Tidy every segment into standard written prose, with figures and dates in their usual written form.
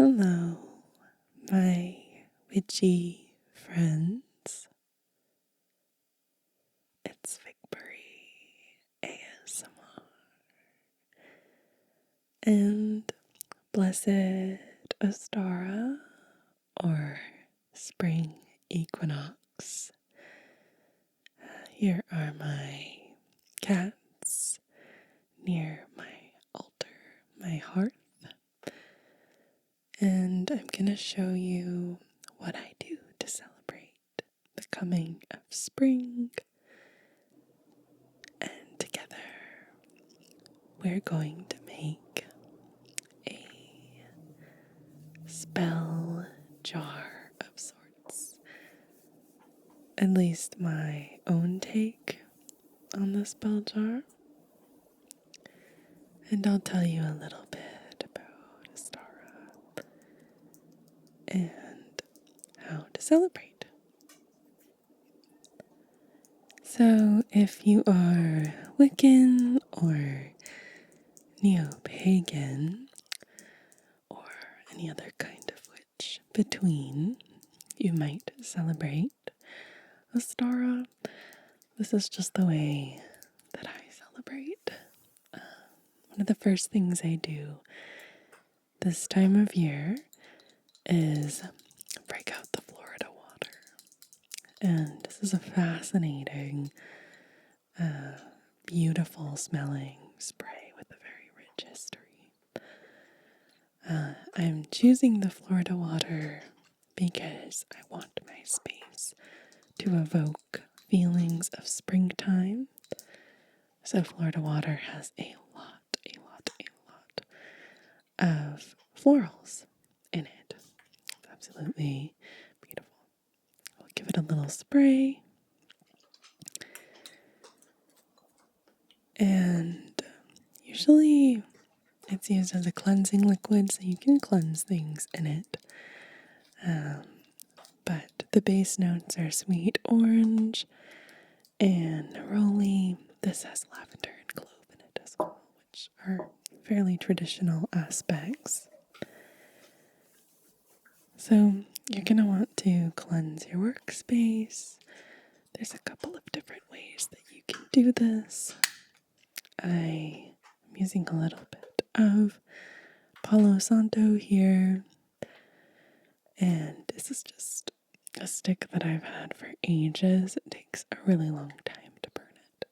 Hello, my witchy friends. It's Victory ASMR and blessed Ostara or spring equinox. Here are my cats near my altar, my hearth. And I'm going to show you what I do to celebrate the coming of spring. And together we're going to make a spell jar of sorts. At least my own take on the spell jar. And I'll tell you a little bit about Ostara and how to celebrate. So if you are Wiccan or neo-pagan or any other kind of witch between, you might celebrate Ostara. This is just the way that I celebrate. One of the first things I do this time of year is break out the Florida water. And this is a fascinating, beautiful smelling spray with a very rich history. I'm choosing the Florida water because I want my space to evoke feelings of springtime. So Florida water has a lot of florals in it. It's absolutely beautiful. I'll give it a little spray. And usually it's used as a cleansing liquid, so you can cleanse things in it. But the base notes are sweet orange and neroli. This has lavender and clove in it as well, which are fairly traditional aspects. So you're going to want to cleanse your workspace. There's a couple of different ways that you can do this. I am using a little bit of Palo Santo here. And this is just a stick that I've had for ages. It takes a really long time to burn it.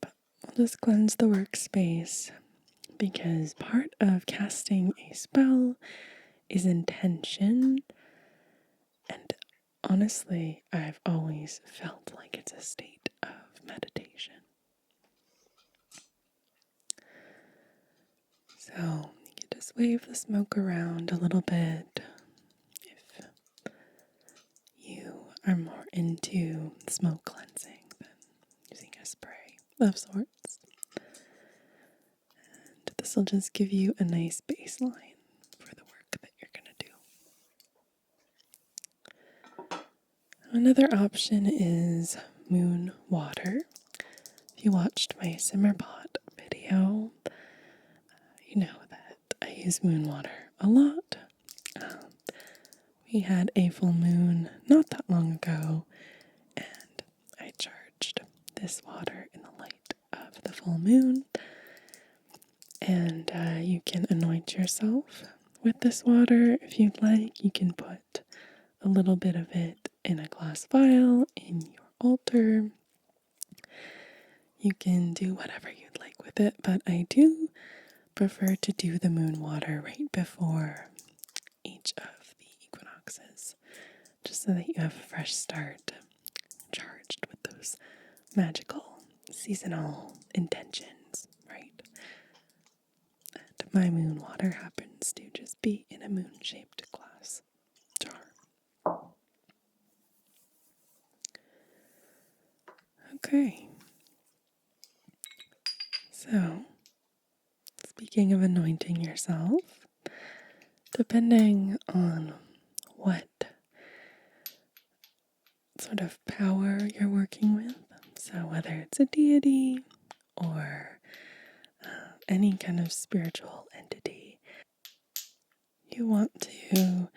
But I'll just cleanse the workspace because part of casting a spell is intention. And honestly, I've always felt like it's a state of meditation. So you can just wave the smoke around a little bit if you are more into smoke cleansing than using a spray of sorts. And this will just give you a nice baseline for the work that you're going to do. Another option is moon water. If you watched my simmer pot video, you know that I use moon water a lot. We had a full moon not that long ago, and I charged this water in the light of the full moon. And you can anoint yourself with this water if you'd like. You can put a little bit of it in a glass vial in your altar. You can do whatever you'd like with it, but I do prefer to do the moon water right before each of the equinoxes, just so that you have a fresh start, charged with those magical seasonal intentions, right? And my moon water happens to just be in a moon-shaped glass jar. Okay. So, speaking of anointing yourself, depending on what sort of power you're working with, so whether it's a deity or any kind of spiritual entity, you want to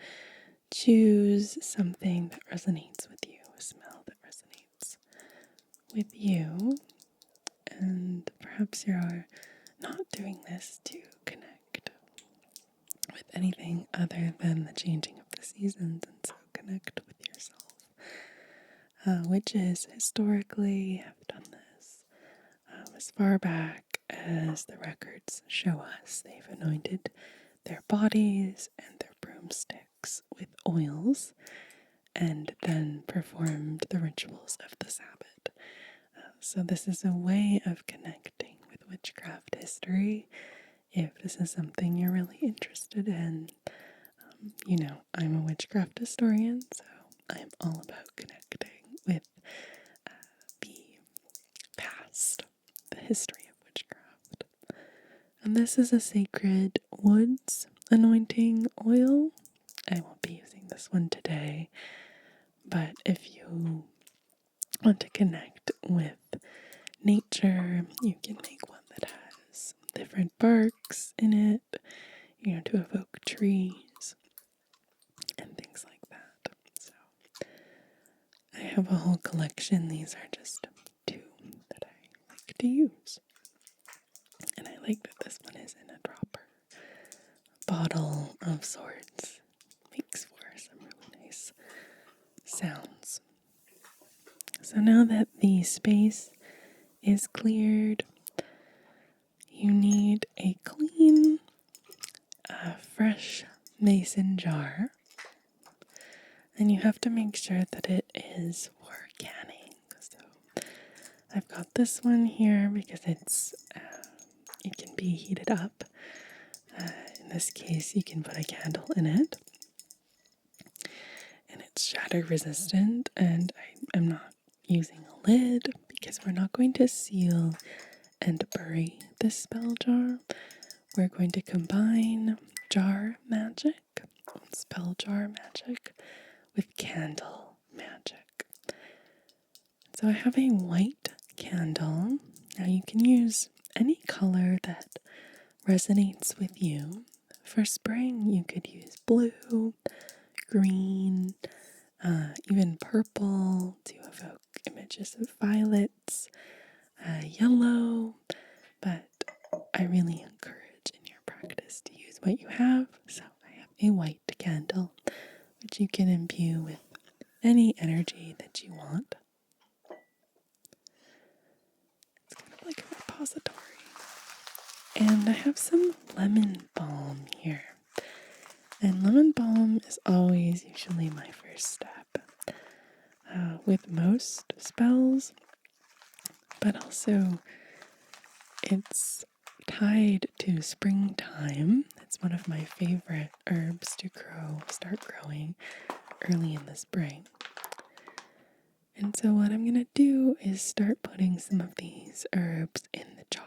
choose something that resonates with you, a smell that resonates with you. And perhaps you're not doing this to connect with anything other than the changing of the seasons, and so connect with yourself. Witches historically have done this as far back as the records show us. They've anointed their bodies and their broomsticks with oils and then performed the rituals of the sabbat. So this is a way of connecting with witchcraft history. If this is something you're really interested in, I'm a witchcraft historian, so I'm all about connecting with the past, the history of witchcraft. And this is a sacred woods anointing oil. I won't be using this one today, but if you want to connect with nature, you can make one that has different barks in it, to evoke trees and things like that. So I have a whole collection. These are just two that I like to use. And I like that this one is in a dropper bottle of sorts. Makes for some really nice sounds. So now that the space is cleared, you need a clean, fresh mason jar. And you have to make sure that it is for canning. So I've got this one here because it can be heated up. In this case, you can put a candle in it. And it's shatter resistant, and I'm not using a lid because we're not going to seal and bury this spell jar. We're going to combine jar magic, spell jar magic, with candle magic. So I have a white candle. Now you can use any color that resonates with you. For spring, you could use blue, green, even purple to evoke images of violets, yellow, but I really encourage in your practice to use what you have. So I have a white candle, which you can imbue with any energy that you want. It's kind of like a repository. And I have some lemon balm here. And lemon balm is always usually my first step with most spells, but also it's tied to springtime. It's one of my favorite herbs to start growing early in the spring. And so what I'm going to do is start putting some of these herbs in the jar.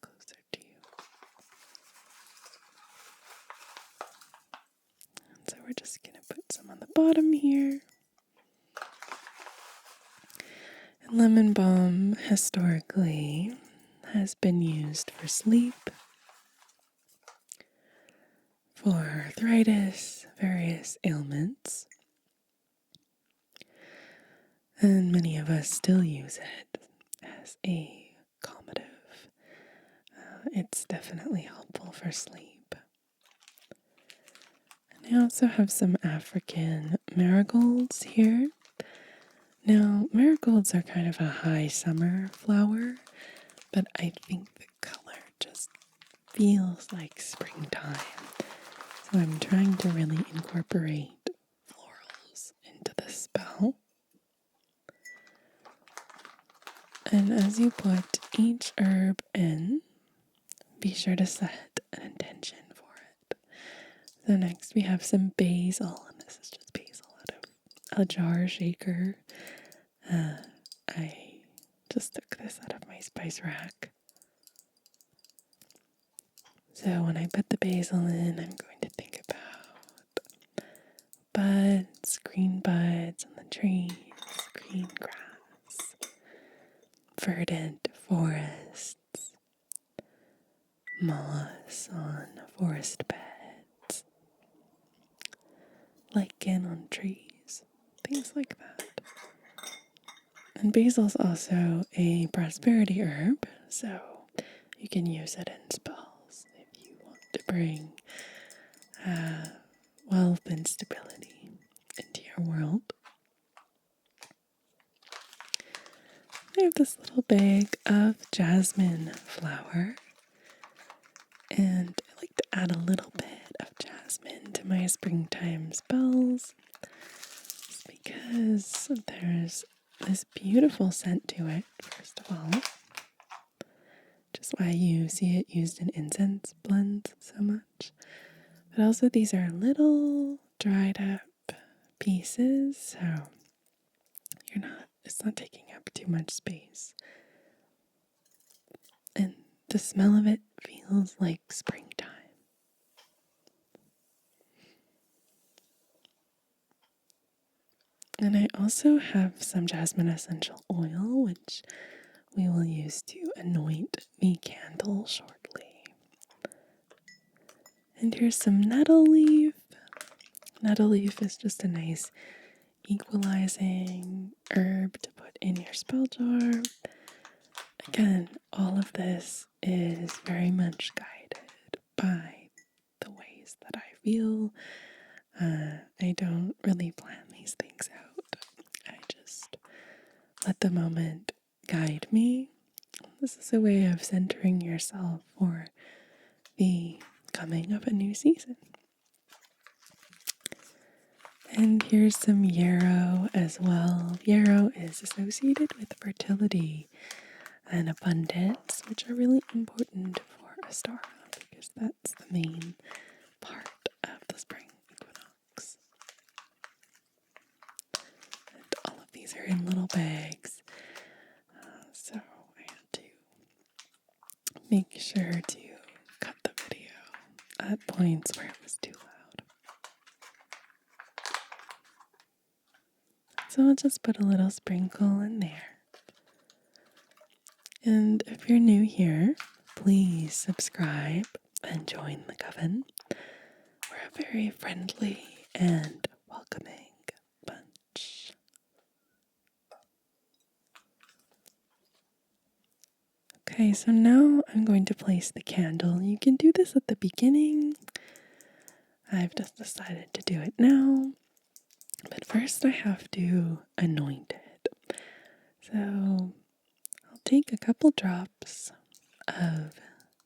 Closer to you. And so we're just going to put some on the bottom here. And lemon balm historically has been used for sleep, for arthritis, various ailments. And many of us still use it as a calmative. It's definitely helpful for sleep. And I also have some African marigolds here. Now, marigolds are kind of a high summer flower, but I think the color just feels like springtime. So I'm trying to really incorporate florals into the spell. And as you put each herb in, be sure to set an intention for it. So next we have some basil, and this is just basil out of a jar shaker. I just took this out of my spice rack. So when I put the basil in, I'm going to think about green buds on the trees, green grass, verdant forests, moss on forest beds, lichen on trees, things like that. And basil's also a prosperity herb, so you can use it in spells if you want to bring wealth and stability into your world. I have this little bag of jasmine flower, and I like to add a little bit of jasmine to my springtime spells, just because there's this beautiful scent to it, first of all, which is why you see it used in incense blends so much. But also these are little dried up pieces, so it's not taking up too much space. And the smell of it feels like springtime. And I also have some jasmine essential oil, which we will use to anoint the candle shortly. And here's some nettle leaf. Nettle leaf is just a nice equalizing herb to put in your spell jar. Again, all of this is very much guided by the ways that I feel. I don't really plan these things out. I just let the moment guide me. This is a way of centering yourself for the coming of a new season. And here's some yarrow as well. Yarrow is associated with fertility and abundance, which are really important for Ostara because that's the main part of the spring equinox. And all of these are in little bags, so I had to make sure to cut the video at points where it was too loud. So I'll just put a little sprinkle in there. And if you're new here, please subscribe and join the coven. We're a very friendly and welcoming bunch. Okay, so now I'm going to place the candle. You can do this at the beginning. I've just decided to do it now. But first I have to anoint it. So I'll take a couple drops of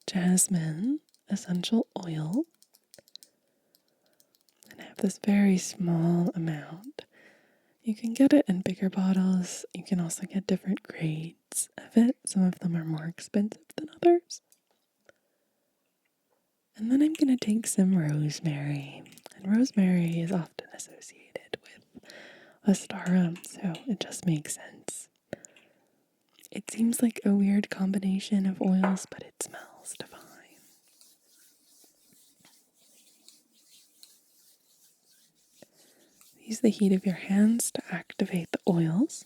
jasmine essential oil. And I have this very small amount. You can get it in bigger bottles. You can also get different grades of it. Some of them are more expensive than others. And then I'm going to take some rosemary. And rosemary is often associated with Ostara, so it just makes sense. It seems like a weird combination of oils, but it smells divine. Use the heat of your hands to activate the oils.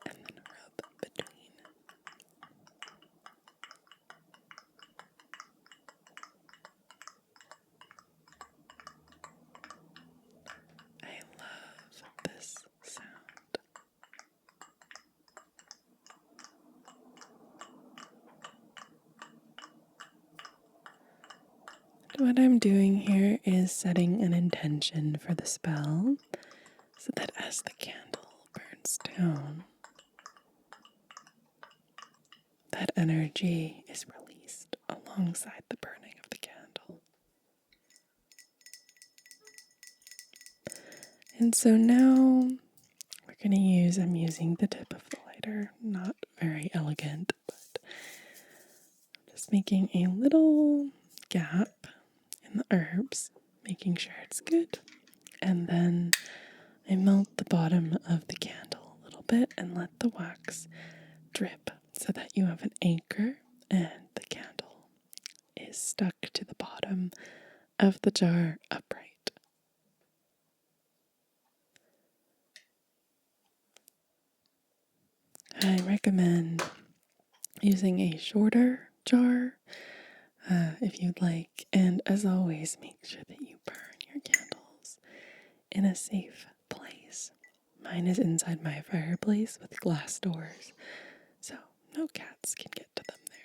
And then rub between. I love this sound. What I'm doing here is setting an intention for the spell so that as the candle burns down, that energy is released alongside the burning of the candle. And so now I'm using the tip of the lighter, not very elegant, but I'm just making a little gap in the herbs, making sure it's good. And then I melt the bottom of the candle a little bit and let the wax drip so that you have an anchor and the candle is stuck to the bottom of the jar upright. I recommend using a shorter jar if you'd like. And as always, make sure that you burn your candles in a safe place. Mine is inside my fireplace with glass doors, so no cats can get to them there.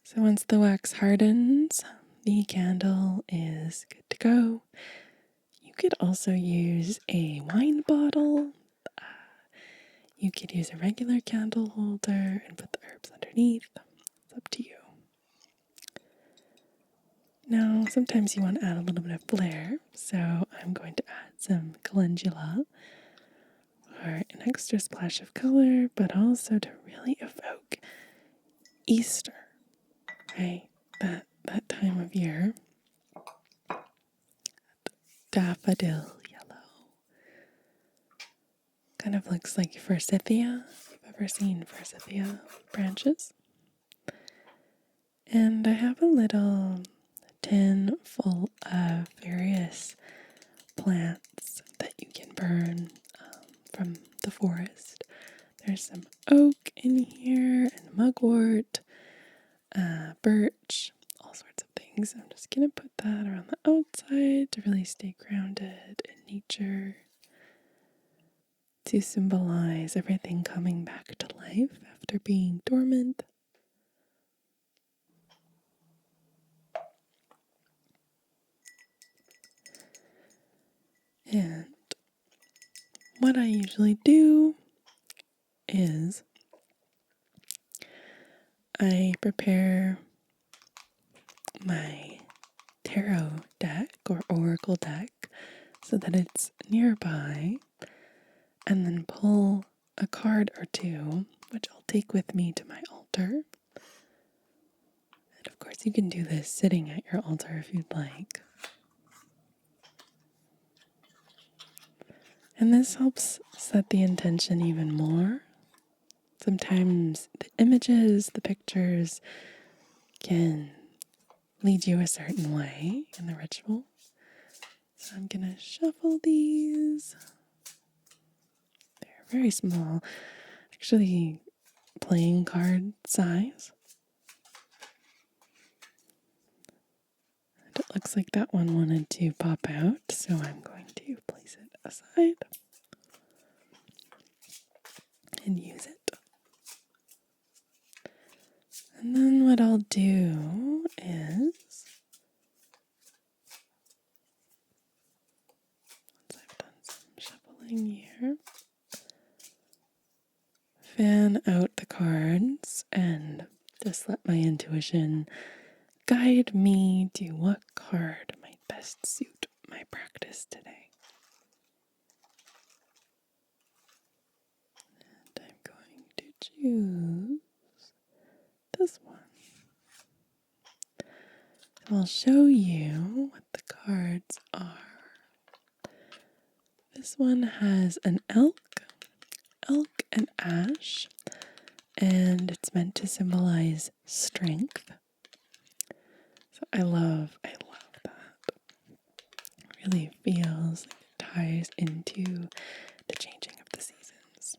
So once the wax hardens, the candle is good to go. You could also use a wine bottle. You could use a regular candle holder and put the herbs underneath. It's up to you. Now, sometimes you want to add a little bit of flair, so I'm going to add some calendula for an extra splash of color, but also to really evoke Easter, right? That time of year. Daffodil yellow. Kind of looks like forsythia. If you've ever seen forsythia branches. And I have a little tin full of various plants that you can burn from the forest. There's some oak in here and mugwort, birch, all sorts of things. I'm just going to put that around the outside to really stay grounded in nature, to symbolize everything coming back to life after being dormant. And what I usually do is I prepare my tarot deck or oracle deck so that it's nearby, and then pull a card or two, which I'll take with me to my altar. And of course, you can do this sitting at your altar if you'd like. And this helps set the intention even more. Sometimes the images, the pictures can lead you a certain way in the ritual. So I'm going to shuffle these. They're very small, actually playing card size. And it looks like that one wanted to pop out, so I'm going to place it aside and use it. And then what I'll do is, once I've done some shuffling here, fan out the cards and just let my intuition guide me to what card might best suit my practice today. And I'm going to choose this one. I'll show you what the cards are. This one has an elk and ash, and it's meant to symbolize strength. So I love that. It really feels like it ties into the changing of the seasons.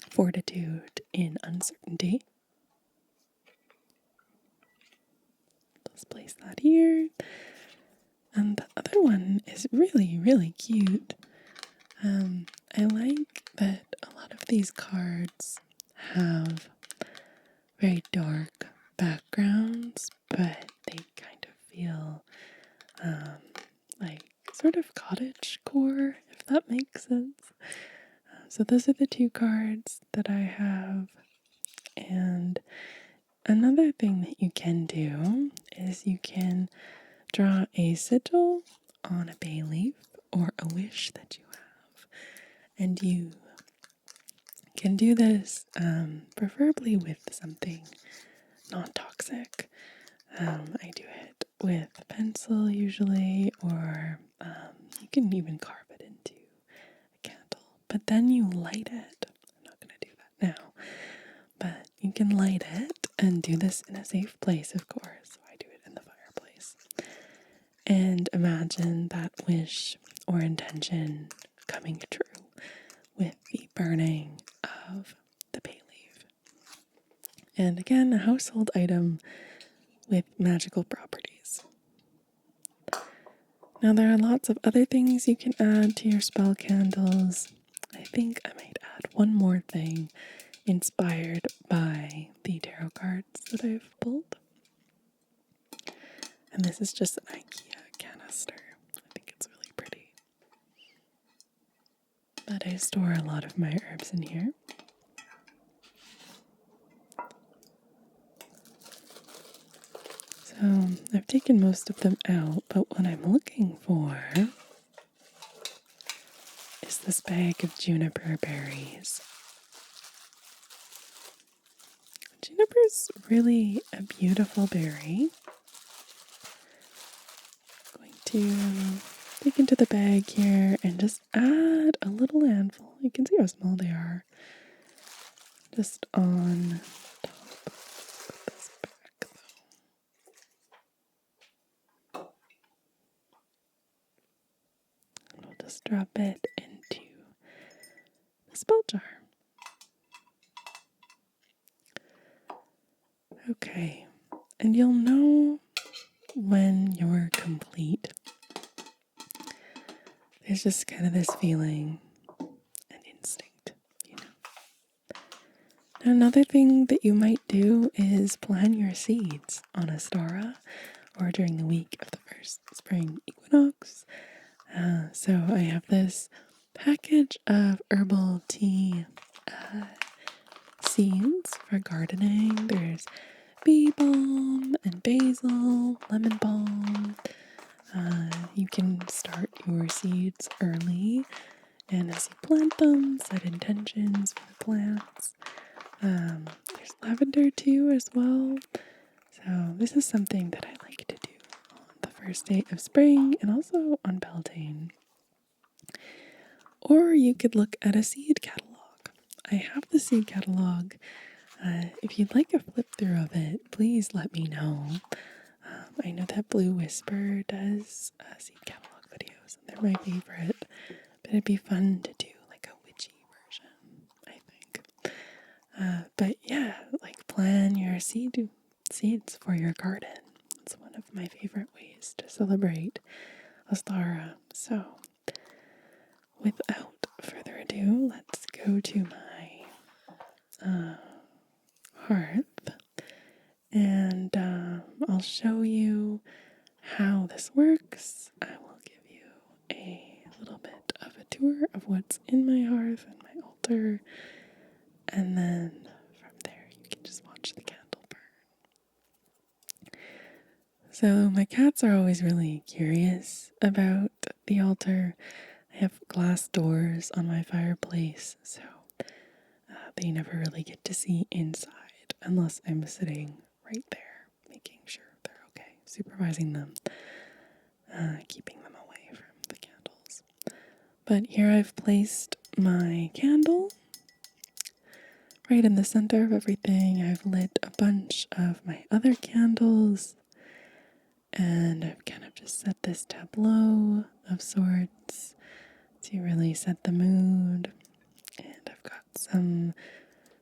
Fortitude in uncertainty. Let's place that here. And the other one is really, really cute. I like that a lot of these cards have very dark backgrounds, but they kind of feel like sort of cottagecore, if that makes sense. So those are the two cards that I have. And another thing that you can do is you can draw a sigil on a bay leaf or a wish that you have. And you can do this preferably with something non-toxic. I do it with a pencil usually, or you can even carve it into a candle. But then you light it. I'm not going to do that now. But you can light it and do this in a safe place, of course. So I do it in the fireplace. And imagine that wish or intention coming true. with the burning of the bay leaf. And again, a household item with magical properties. Now there are lots of other things you can add to your spell candles. I think I might add one more thing inspired by the tarot cards that I've pulled. And this is just an IKEA canister. I think it's really pretty. But I store a lot of my herbs in here. So I've taken most of them out, but what I'm looking for is this bag of juniper berries. Juniper is really a beautiful berry. I'm going to dig into the bag here and just add a little handful. You can see how small they are. Just on top. Put this back though. And we'll just drop it into the spell jar. Okay, and you'll know when you're complete. There's just kind of this feeling and instinct, you know. Now, another thing that you might do is plan your seeds on Ostara or during the week of the first spring equinox. So I have this package of herbal tea seeds for gardening. There's bee balm and basil, lemon balm. You can start your seeds early, and as you plant them, set intentions for the plants. There's lavender too as well. So this is something that I like to do on the first day of spring and also on Beltane. Or you could look at a seed catalog. I have the seed catalog. If you'd like a flip through of it, please let me know. I know that Blue Whisper does seed catalog videos, and they're my favorite, but it'd be fun to do like a witchy version, I think. But yeah, like plan your seeds for your garden. It's one of my favorite ways to celebrate Ostara. So, without further ado, let's go to my hearth, and I'll show you how this works. I will give you a little bit of a tour of what's in my hearth and my altar, and then from there you can just watch the candle burn. So my cats are always really curious about the altar. I have glass doors on my fireplace, so they never really get to see inside unless I'm sitting right there, making sure they're okay, supervising them, keeping them away from the candles. But here I've placed my candle right in the center of everything. I've lit a bunch of my other candles, and I've kind of just set this tableau of sorts to really set the mood. And I've got some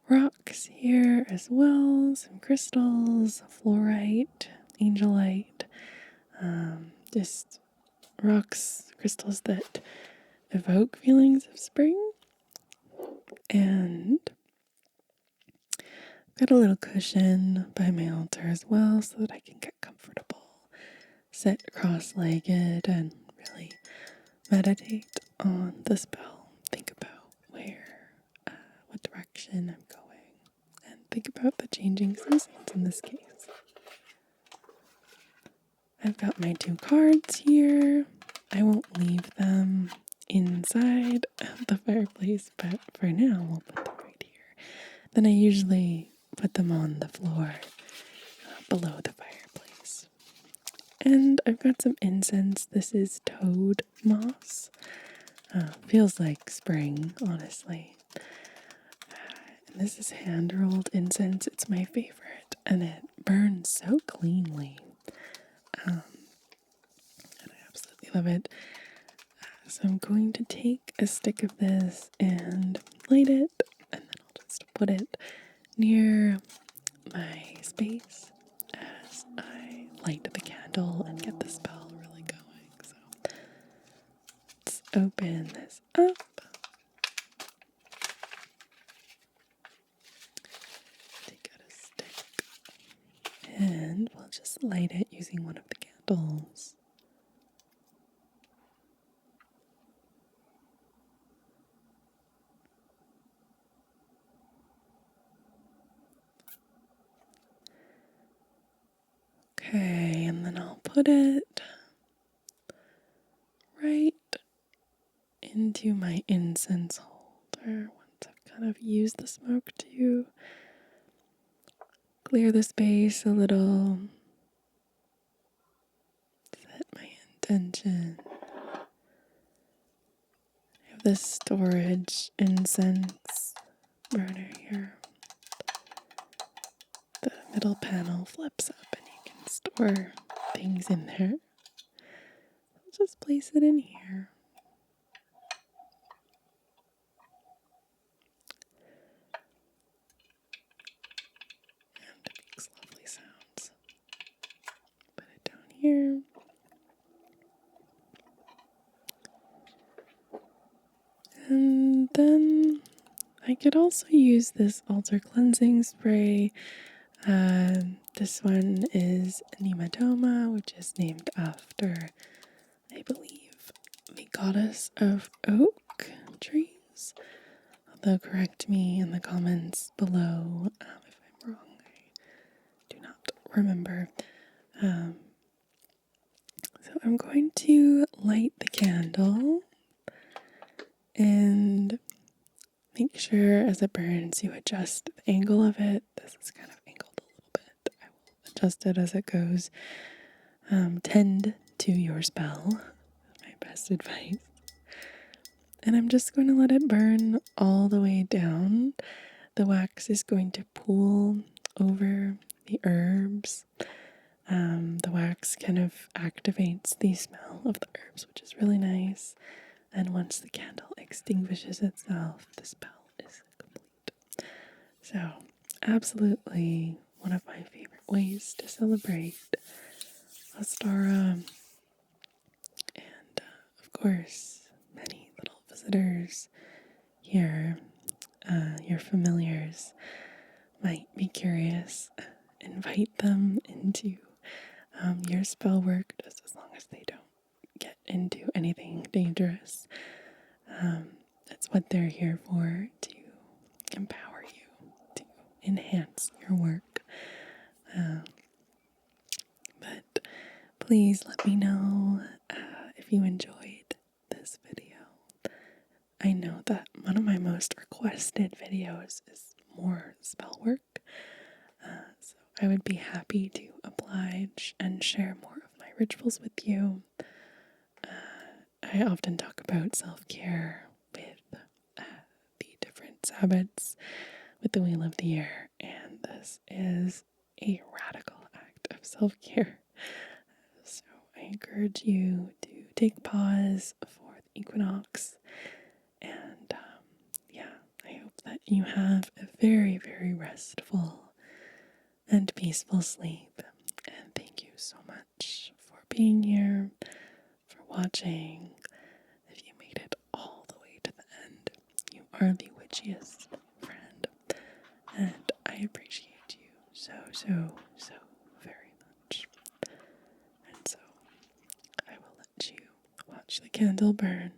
rocks here as well, some crystals, fluorite, angelite, just rocks, crystals that evoke feelings of spring. And I've got a little cushion by my altar as well so that I can get comfortable, sit cross-legged, and really meditate on the spell. Think about what direction I'm going, and think about the changing seasons in this case. I've got my 2 cards here. I won't leave them inside the fireplace, but for now we'll put them right here. Then I usually put them on the floor below the fireplace. And I've got some incense. This is toad moss. Feels like spring, honestly. And this is hand-rolled incense. It's my favorite, and it burns so cleanly. And I absolutely love it. So I'm going to take a stick of this and light it, and then I'll just put it near my space as I light the candle and get the spell really going. So let's open this up. Take out a stick and we'll just light it using one of the candles. Okay, and then I'll put it right into my incense holder once I've kind of used the smoke to clear the space a little, set my intention. I have this storage incense burner here. The middle panel flips up and you can store things in there. I'll just place it in here. And it makes lovely sounds. Put it down here. And then I could also use this altar cleansing spray. This one is Nematoma, which is named after, I believe, the goddess of oak trees. Although correct me in the comments below if I'm wrong. I do not remember. So I'm going to light the candle and make sure as it burns you adjust the angle of it. This is kind of angled a little bit. I will adjust it as it goes. Tend to your spell, my best advice. And I'm just going to let it burn all the way down. The wax is going to pool over the herbs. The wax kind of activates the smell of the herbs, which is really nice. And once the candle extinguishes itself, the spell is complete. So, absolutely one of my favorite ways to celebrate Ostara. And, of course, many little visitors here, your familiars, might be curious. Invite them into your spell work, just as long as they don't get into anything dangerous. That's what they're here for, to empower you, to enhance your work. But please let me know if you enjoyed this video. I know that one of my most requested videos is more spell work, so I would be happy to oblige and share more of my rituals with you. I often talk about self-care with the different sabbats with the Wheel of the Year, and this is a radical act of self-care. So I encourage you to take pause for the Equinox, and I hope that you have a very, very restful and peaceful sleep. And thank you so much for being here, for watching. If you made it all the way to the end, you are the witchiest friend. And I appreciate you so, so, so very much. And so I will let you watch the candle burn